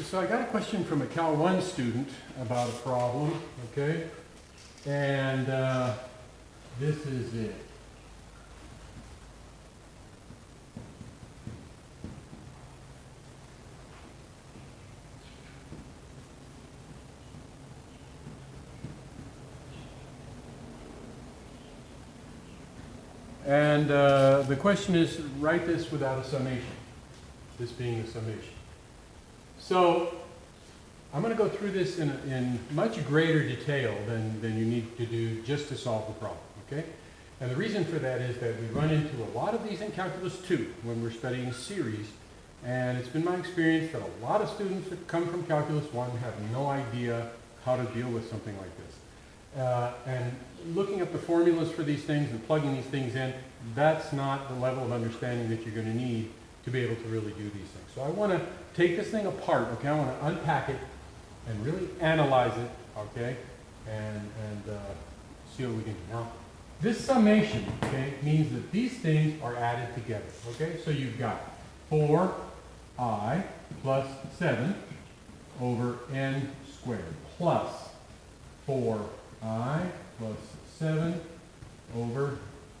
So I got a question from a Cal 1 student about a problem, okay? And this is it. And the question is, write this without a summation, this being the summation. So I'm going to go through this in much greater detail than you need to do just to solve the problem, okay? And the reason for that is that we run into a lot of these in Calculus 2 when we're studying series, and it's been my experience that a lot of students that come from Calculus 1 have no idea how to deal with something like this. And looking up the formulas for these things and plugging these things in, that's not the level of understanding that you're going to need to be able to really do these things. So I want to take this thing apart, okay? I want to unpack it and really analyze it, okay? And see what we can do. Now, this summation, okay, means that these things are added together, okay? So you've got 4i plus 7 over n squared plus 4i plus 7 over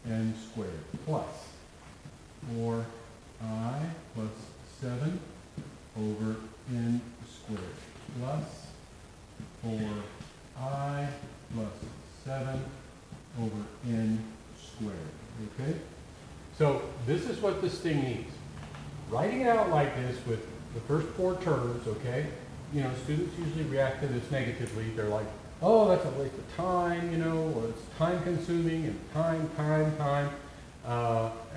n squared plus 4i plus 7 over n squared plus 4i plus 7 over n squared, okay? So this is what this thing needs. Writing it out like this with the first 4 terms, okay? You know, students usually react to this negatively. They're like, oh, that's a waste of time, you know, or it's time consuming and time.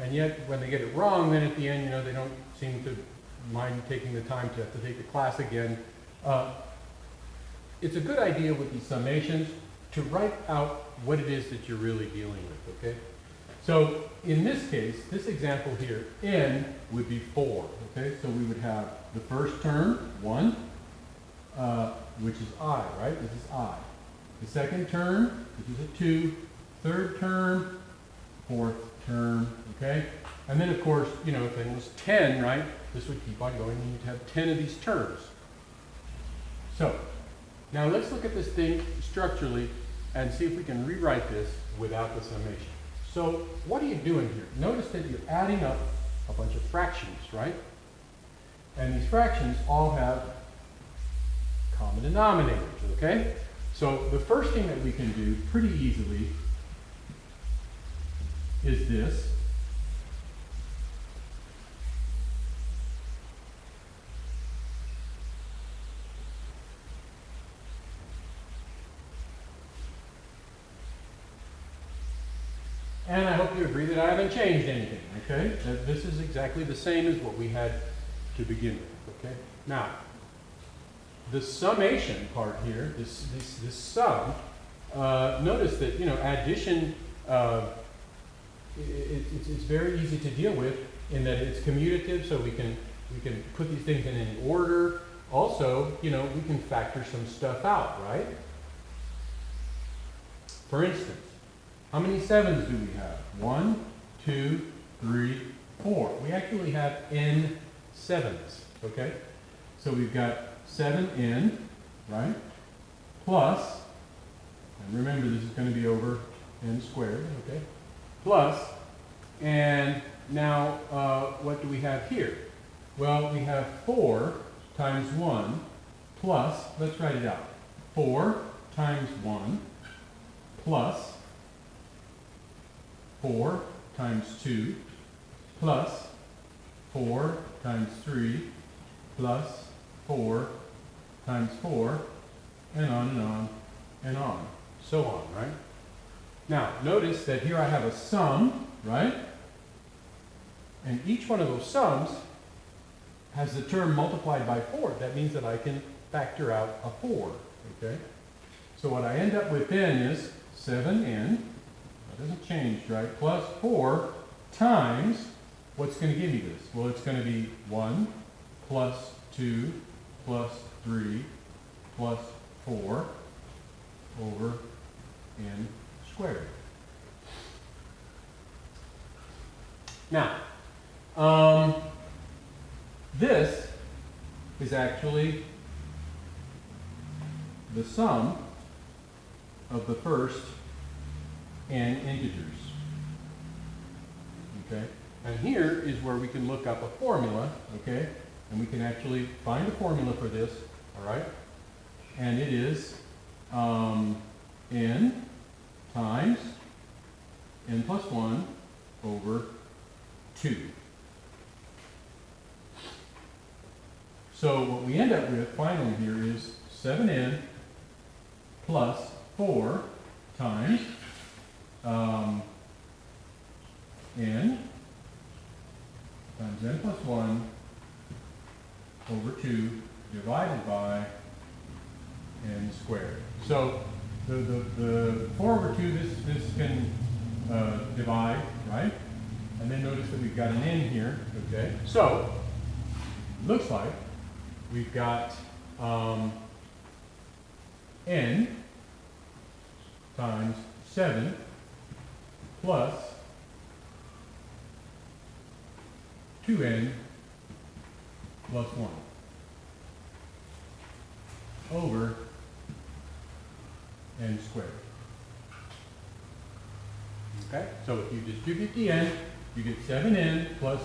And yet when they get it wrong, then at the end, you know, they don't seem to mind taking the time to have to take the class again. It's a good idea with these summations to write out what it is that you're really dealing with, okay? So in this case, this example here, n would be 4, okay? So we would have the first term, 1, which is I, right? This is I. The second term, which is a 2. Third term, fourth term, okay? And then, of course, you know, if it was 10, right, this would keep on going, and you'd have 10 of these terms. So, now let's look at this thing structurally and see if we can rewrite this without the summation. So, what are you doing here? Notice that you're adding up a bunch of fractions, right? And these fractions all have common denominators, okay? So, the first thing that we can do pretty easily is this. And I hope you agree that I haven't changed anything, okay? That this is exactly the same as what we had to begin with, okay? Now, the summation part here, this sum, notice that, you know, addition, it's very easy to deal with in that it's commutative, so we can put these things in any order. Also, you know, we can factor some stuff out, right? For instance, how many 7s do we have? 1, 2, 3, 4. We actually have n 7s, okay? So we've got 7n, right? Plus, and remember this is going to be over n squared, okay? Plus, and now what do we have here? Well, we have 4 times 1 plus, let's write it out, 4 times 1 plus 4 times 2 plus 4 times 3 plus 4 times 4, and on and on and on. So on, right? Now, notice that here I have a sum, right? And each one of those sums has the term multiplied by 4. That means that I can factor out a 4, okay? So what I end up with then is 7n, that doesn't change, right? Plus 4 times, what's going to give me this? Well, it's going to be 1 plus 2 plus 3 plus 4 over n squared. Now, This is actually the sum of the first n integers. Okay? And here is where we can look up a formula, okay? And we can actually find a formula for this, all right? And it is n times n plus 1 over 2. So what we end up with finally here is 7n plus 4 times n times n plus 1 over 2 divided by n squared. So the 4 over 2, this can divide, right? And then notice that we've got an n here, okay? So, looks like we've got n times 7 plus 2n plus 1 over n squared. Okay, so if you distribute the n, you get 7n plus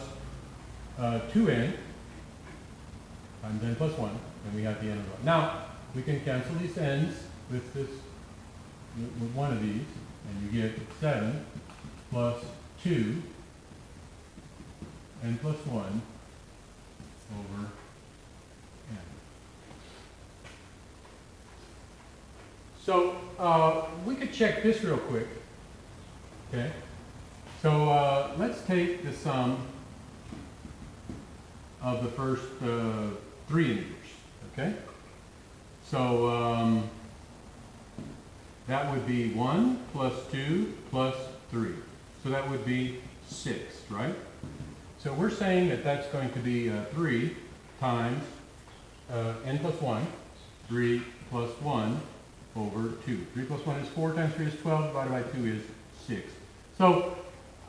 2n times n plus 1, and we have the n of 1. Now, we can cancel these n's with one of these, and you get 7 plus 2 n plus 1 over n. So we could check this real quick. Okay. So let's take the sum of the first 3 integers. Okay. So that would be 1 plus 2 plus 3. So that would be 6, right? So we're saying that that's going to be 3 times n plus 1, 3 plus 1 over 2. 3 plus 1 is 4 times 3 is 12, divided by 2 is 6. So,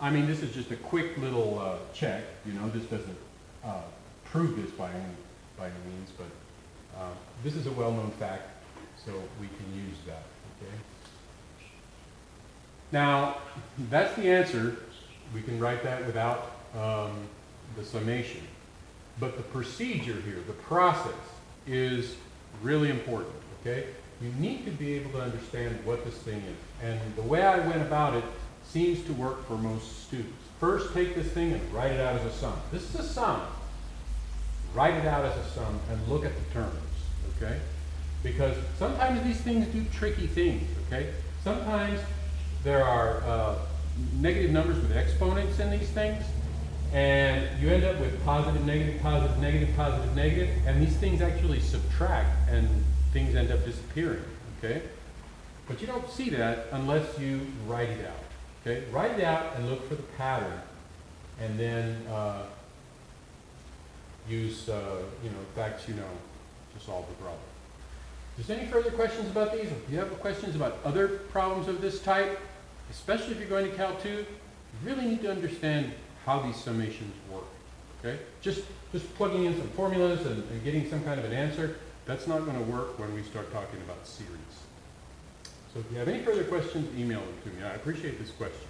I mean, this is just a quick little check, you know, this doesn't prove this by any means, but this is a well-known fact, so we can use that, okay? Now, that's the answer. We can write that without the summation. But the procedure here, the process, is really important, okay? You need to be able to understand what this thing is. And the way I went about it seems to work for most students. First, take this thing and write it out as a sum. This is a sum. Write it out as a sum and look at the terms, okay? Because sometimes these things do tricky things, okay? Sometimes there are negative numbers with exponents in these things, and you end up with positive, negative, positive, negative, positive, negative, and these things actually subtract, and things end up disappearing, okay? But you don't see that unless you write it out, okay? Write it out and look for the pattern, and then use, facts you know to solve the problem. If there's any further questions about these, if you have questions about other problems of this type, especially if you're going to Cal 2, you really need to understand how these summations work, okay? Just plugging in some formulas and getting some kind of an answer, that's not going to work when we start talking about series. So if you have any further questions, email them to me. I appreciate this question.